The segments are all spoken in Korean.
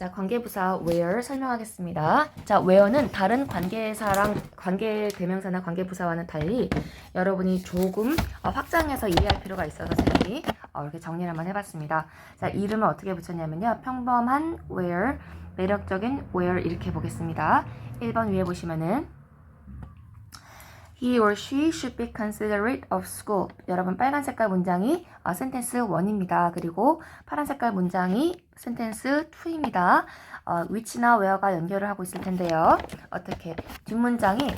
자, 관계부사 where 설명하겠습니다. 자, where는 다른 관계사랑 관계대명사나 관계부사와는 달리 여러분이 조금 확장해서 이해할 필요가 있어서 제가 이렇게 정리를 한번 해봤습니다. 자, 이름을 어떻게 붙였냐면요. 평범한 where, 매력적인 where 이렇게 보겠습니다. 1번 위에 보시면은 He or she should be considerate of school. 여러분 빨간 색깔 문장이 센텐스 1입니다. 그리고 파란 색깔 문장이 센텐스 2입니다. which나 where가 연결을 하고 있을 텐데요. 어떻게? 뒷문장이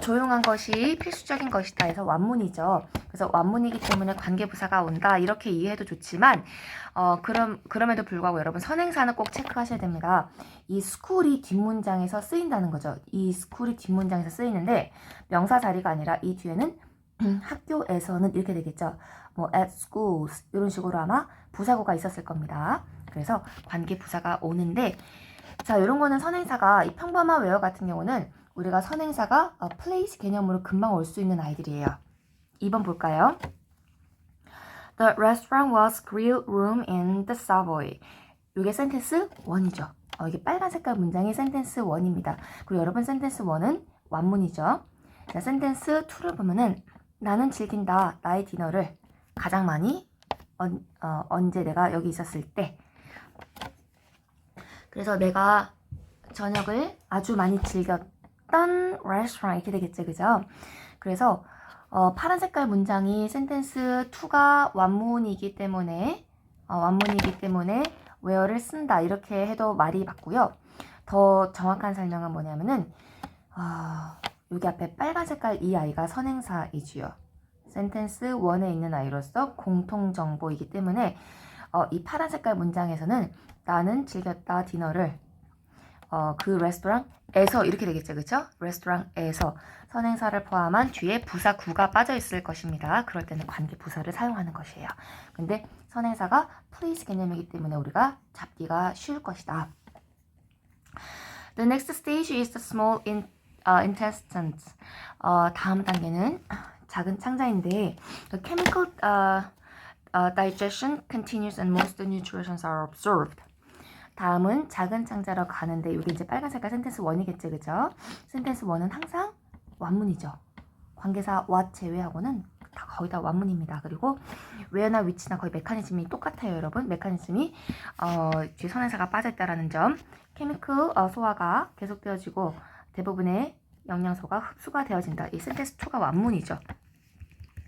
조용한 것이 필수적인 것이다 해서 완문이죠. 그래서 완문이기 때문에 관계부사가 온다 이렇게 이해해도 좋지만 그럼에도 불구하고 여러분 선행사는 꼭 체크하셔야 됩니다. 이 school이 뒷문장에서 쓰인다는 거죠. 이 school이 뒷문장에서 쓰이는데 명사 자리가 아니라 이 뒤에는 학교에서는 이렇게 되겠죠. 뭐 at schools 이런 식으로 아마 부사구가 있었을 겁니다. 그래서 관계부사가 오는데 자, 이런 거는 선행사가 이 평범한 where 같은 경우는 우리가 선행사가 place 개념으로 금방 올 수 있는 아이들이에요. 2번 볼까요? The restaurant was grill room in the Savoy. 이게 센텐스 1이죠. 이게 빨간 색깔 문장이 센텐스 1입니다. 그리고 여러분 센텐스 1은 완문이죠. 자, 센텐스 2를 보면은 나는 즐긴다. 나의 디너를 가장 많이 언제 내가 여기 있었을 때. 그래서 내가 저녁을 아주 많이 즐겼던 레스토랑 이렇게 되겠죠. 그죠? 그래서 파란 색깔 문장이 센텐스 2가 완문이기 때문에 where를 쓴다 이렇게 해도 말이 맞고요. 더 정확한 설명은 뭐냐면은 여기 앞에 빨간 색깔 이 아이가 선행사이지요. 센텐스 1에 있는 아이로서 공통정보이기 때문에 이 파란 색깔 문장에서는 나는 즐겼다 디너를 그 레스토랑에서 이렇게 되겠죠. 그쵸? 레스토랑에서 선행사를 포함한 뒤에 부사 구가 빠져 있을 것입니다. 그럴 때는 관계 부사를 사용하는 것이에요. 근데 선행사가 place 개념이기 때문에 우리가 잡기가 쉬울 것이다. The next stage is the small intestines. 다음 단계는 작은 창자인데 the chemical digestion continues and most nutrients are absorbed. 다음은 작은 창자로 가는데 이게 이제 빨간 색깔 센텐스 1이겠죠. 그죠? 센텐스 1은 항상 완문이죠. 관계사 what 제외하고는 거의 다 완문입니다. 그리고 where나 which나 거의 메커니즘이 똑같아요. 여러분. 메커니즘이 뒤에 선행사가 빠져있다라는 점. 케미컬 소화가 계속되어지고 대부분의 영양소가 흡수가 되어진다. 이 센텐스 2가 완문이죠.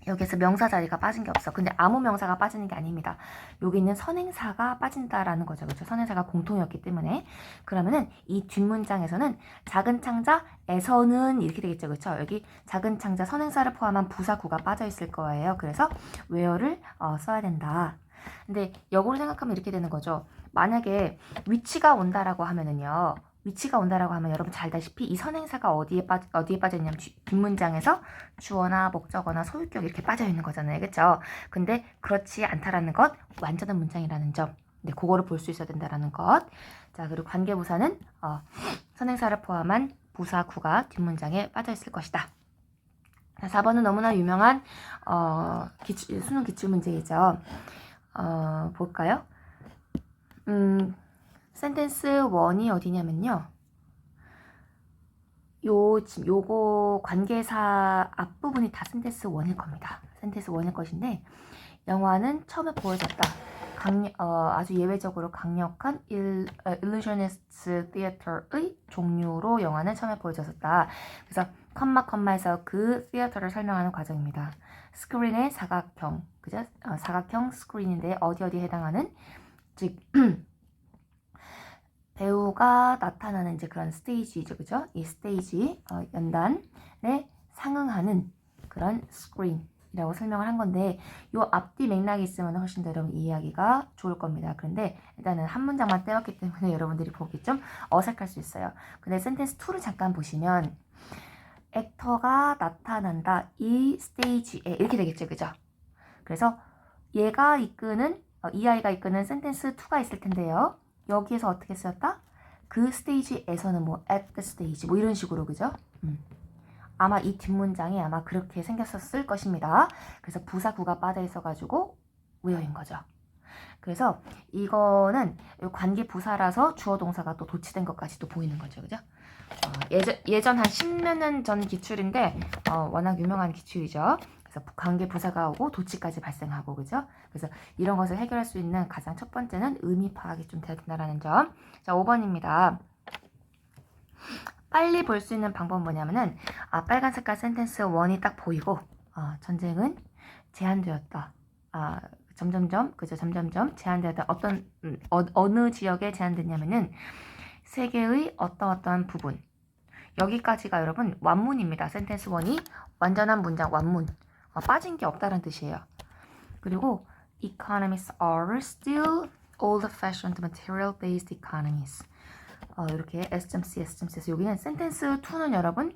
여기에서 명사 자리가 빠진 게 없어. 근데 아무 명사가 빠지는 게 아닙니다. 여기 있는 선행사가 빠진다라는 거죠. 그렇죠? 선행사가 공통이었기 때문에. 그러면은 이 뒷문장에서는 작은 창자에서는 이렇게 되겠죠. 그렇죠? 여기 작은 창자 선행사를 포함한 부사구가 빠져 있을 거예요. 그래서 where를 써야 된다. 근데 역으로 생각하면 이렇게 되는 거죠. 만약에 위치가 온다라고 하면은요. 위치가 온다라고 하면 여러분 잘 알다시피 이 선행사가 어디에 빠져 있냐면 뒷문장에서 주어나 목적어나 소유격 이렇게 빠져 있는 거잖아요. 그렇죠? 근데 그렇지 않다라는 것, 완전한 문장이라는 점. 네, 그거를 볼 수 있어야 된다라는 것. 자, 그리고 관계부사는 선행사를 포함한 부사구가 뒷문장에 빠져 있을 것이다. 자, 4번은 너무나 유명한 수능 기출 문제이죠. 볼까요? 센텐스 1이 어디냐면요. 요거 관계사 앞부분이 다 센텐스 1일 겁니다. 센텐스 1일 것인데 영화는 처음에 보여졌다. 아주 예외적으로 강력한 illusionist theater의 종류로 영화는 처음에 보여졌다. 그래서 컴마에서 그 theater를 설명하는 과정입니다. 스크린의 사각형, 그죠? 사각형 스크린인데 어디에 해당하는 즉 배우가 나타나는 이제 그런 스테이지죠, 그죠? 이 스테이지 연단에 상응하는 그런 스크린이라고 설명을 한 건데, 요 앞뒤 맥락이 있으면 훨씬 더 여러분 이해하기가 좋을 겁니다. 그런데 일단은 한 문장만 떼었기 때문에 여러분들이 보기 좀 어색할 수 있어요. 근데 센텐스 2를 잠깐 보시면 액터가 나타난다 이 스테이지에 이렇게 되겠죠, 그죠? 그래서 얘가 이끄는 이 아이가 이끄는 센텐스 2가 있을 텐데요. 여기에서 어떻게 쓰였다? 그 스테이지에서는 뭐 at the stage 뭐 이런 식으로 그죠? 아마 이 뒷문장이 아마 그렇게 생겼었을 것입니다. 그래서 부사구가 빠져 있어가지고 where인 거죠. 그래서 이거는 관계 부사라서 주어 동사가 또 도치된 것까지도 보이는 거죠. 그죠? 예전 한 10몇 년 전 기출인데 워낙 유명한 기출이죠. 그래서 관계 부사가 오고 도치까지 발생하고 그죠? 그래서 이런 것을 해결할 수 있는 가장 첫 번째는 의미 파악이 좀 된다라는 점. 자, 5번입니다. 빨리 볼 수 있는 방법은 뭐냐면은 빨간 색깔 센텐스 1이 딱 보이고 전쟁은 제한되었다. 점점점 그죠? 점점점 제한되었다. 어느 지역에 제한됐냐면은 세계의 어떠한 부분. 여기까지가 여러분 완문입니다. 센텐스 1이 완전한 문장 완문. 빠진 게 없다는 뜻이에요. 그리고 economies are still old-fashioned material-based economies. 이렇게 S.C, S.C에서 여기는 센텐스 2는 여러분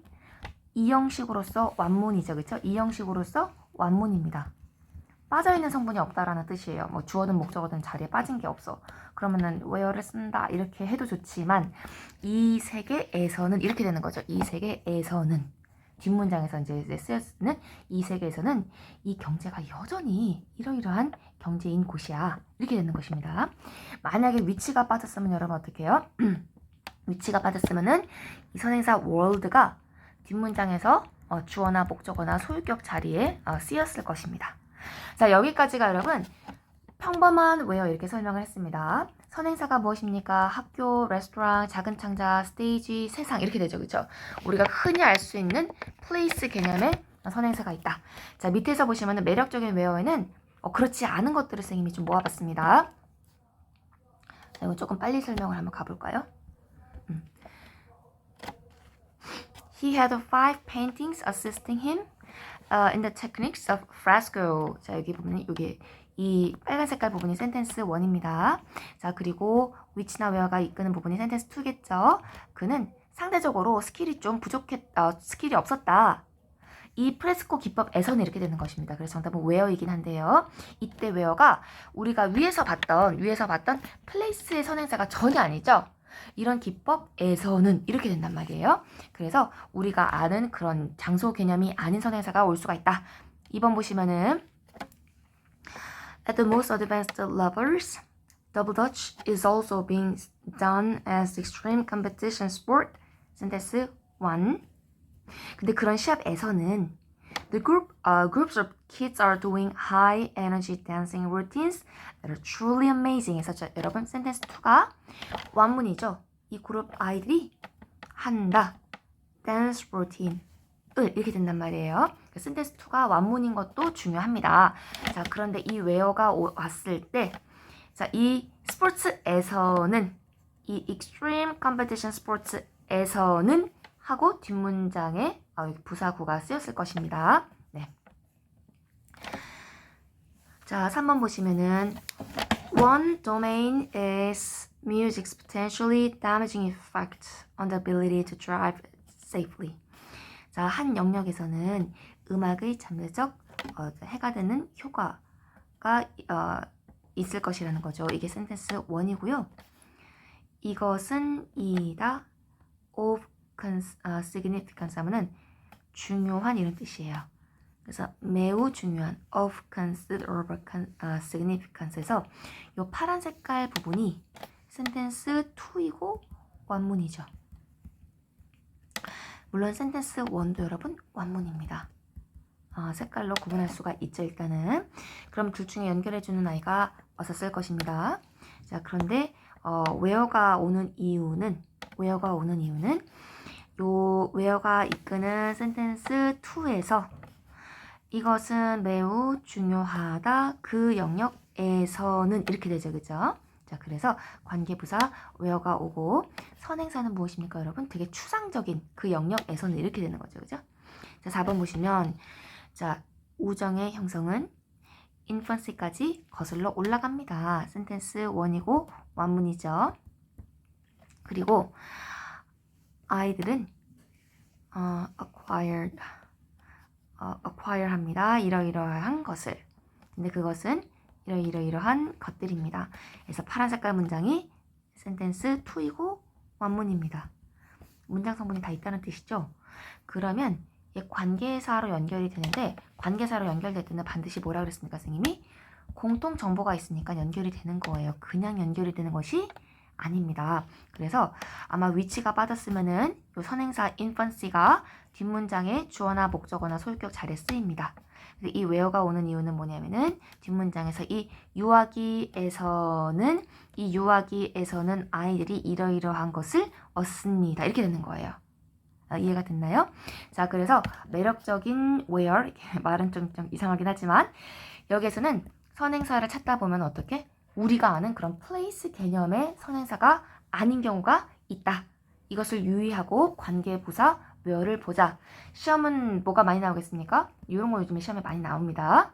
이 형식으로서 완문이죠. 그렇죠? 이 형식으로서 완문입니다. 빠져있는 성분이 없다라는 뜻이에요. 뭐 주어든 목적어든 자리에 빠진 게 없어. 그러면은 where를 쓴다 이렇게 해도 좋지만 이 세계에서는 이렇게 되는 거죠. 이 세계에서는 뒷문장에서 이제 쓰였는 이 세계에서는 이 경제가 여전히 이러이러한 경제인 곳이야. 이렇게 되는 것입니다. 만약에 위치가 빠졌으면 여러분 어떻게 해요? 위치가 빠졌으면은 이 선행사 world가 뒷문장에서 주어나 목적어나 소유격 자리에 쓰였을 것입니다. 자, 여기까지가 여러분 평범한 where 이렇게 설명을 했습니다. 선행사가 무엇입니까? 학교, 레스토랑, 작은 창자, 스테이지, 세상 이렇게 되죠. 그렇죠? 우리가 흔히 알 수 있는 place 개념의 선행사가 있다. 자, 밑에서 보시면 매력적인 where에는 그렇지 않은 것들을 선생님이 좀 모아봤습니다. 자, 이거 조금 빨리 설명을 한번 가볼까요? He had 5 paintings assisting him in the techniques of fresco. 자, 여기 보면 여기 이 빨간 색깔 부분이 센텐스 1입니다. 자, 그리고 which나 where가 이끄는 부분이 센텐스 2겠죠. 그는 상대적으로 스킬이 좀 스킬이 없었다. 이 프레스코 기법에서는 이렇게 되는 것입니다. 그래서 정답은 where이긴 한데요. 이때 where가 우리가 위에서 봤던 place의 선행사가 전혀 아니죠. 이런 기법에서는 이렇게 된단 말이에요. 그래서 우리가 아는 그런 장소 개념이 아닌 선행사가 올 수가 있다. 2번 보시면은 At the most advanced levels, double dutch is also being done as extreme competition sport. 센텐스 1. 근데 그런 시합에서는 the groups of kids are doing high energy dancing routines that are truly amazing. 해서 여러분 센텐스 2가 완문이죠. 이 그룹 아이들이 한다. dance routine. 이렇게 된단 말이에요. 센텐스 2가 완문인 것도 중요합니다. 자, 그런데 이 where가 왔을 때, 자, 이 스포츠에서는, 이 extreme competition sports에서는 하고 뒷문장에 부사구가 쓰였을 것입니다. 네. 자, 3번 보시면은 One domain is music's potentially damaging effect on the ability to drive safely. 자, 한 영역에서는 음악의 잠재적 해가 되는 효과가 있을 것이라는 거죠. 이게 센텐스 1이고요. 이것은 이다 of significance 하면은 중요한 이런 뜻이에요. 그래서 매우 중요한 of considerable significance에서 이 파란 색깔 부분이 센텐스 2이고 완문이죠. 물론 센텐스 1도 여러분 완문입니다. 색깔로 구분할 수가 있죠. 일단은 그럼 둘 중에 연결해주는 아이가 왔었을 것입니다. 자, 그런데 where가 오는 이유는 요 where가 이끄는 센텐스 2에서 이것은 매우 중요하다. 그 영역에서는 이렇게 되죠. 그죠? 자, 그래서 관계부사 where가 오고 선행사는 무엇입니까, 여러분? 되게 추상적인 그 영역에서는 이렇게 되는 거죠. 그죠? 자, 4번 보시면 자, 우정의 형성은 infancy까지 거슬러 올라갑니다. 센텐스 1이고 완문이죠. 그리고 아이들은 acquire 합니다. 이러이러한 것을. 근데 그것은 이러이러한 것들입니다. 그래서 파란 색깔 문장이 센텐스 2이고 완문입니다. 문장 성분이 다 있다는 뜻이죠. 그러면 관계사로 연결이 되는데 관계사로 연결될 때는 반드시 뭐라 그랬습니까, 선생님이? 공통 정보가 있으니까 연결이 되는 거예요. 그냥 연결이 되는 것이 아닙니다. 그래서 아마 위치가 빠졌으면은 요 선행사 infancy가 뒷문장에 주어나 목적어나 소유격 자리에 쓰입니다. 이 where가 오는 이유는 뭐냐면은 뒷문장에서 이 유아기에서는 아이들이 이러이러한 것을 얻습니다. 이렇게 되는 거예요. 이해가 됐나요? 자, 그래서 매력적인 where, 말은 좀 이상하긴 하지만 여기에서는 선행사를 찾다 보면 어떻게? 우리가 아는 그런 place 개념의 선행사가 아닌 경우가 있다. 이것을 유의하고 관계부사 where를 보자. 시험은 뭐가 많이 나오겠습니까? 이런 거 요즘에 시험에 많이 나옵니다.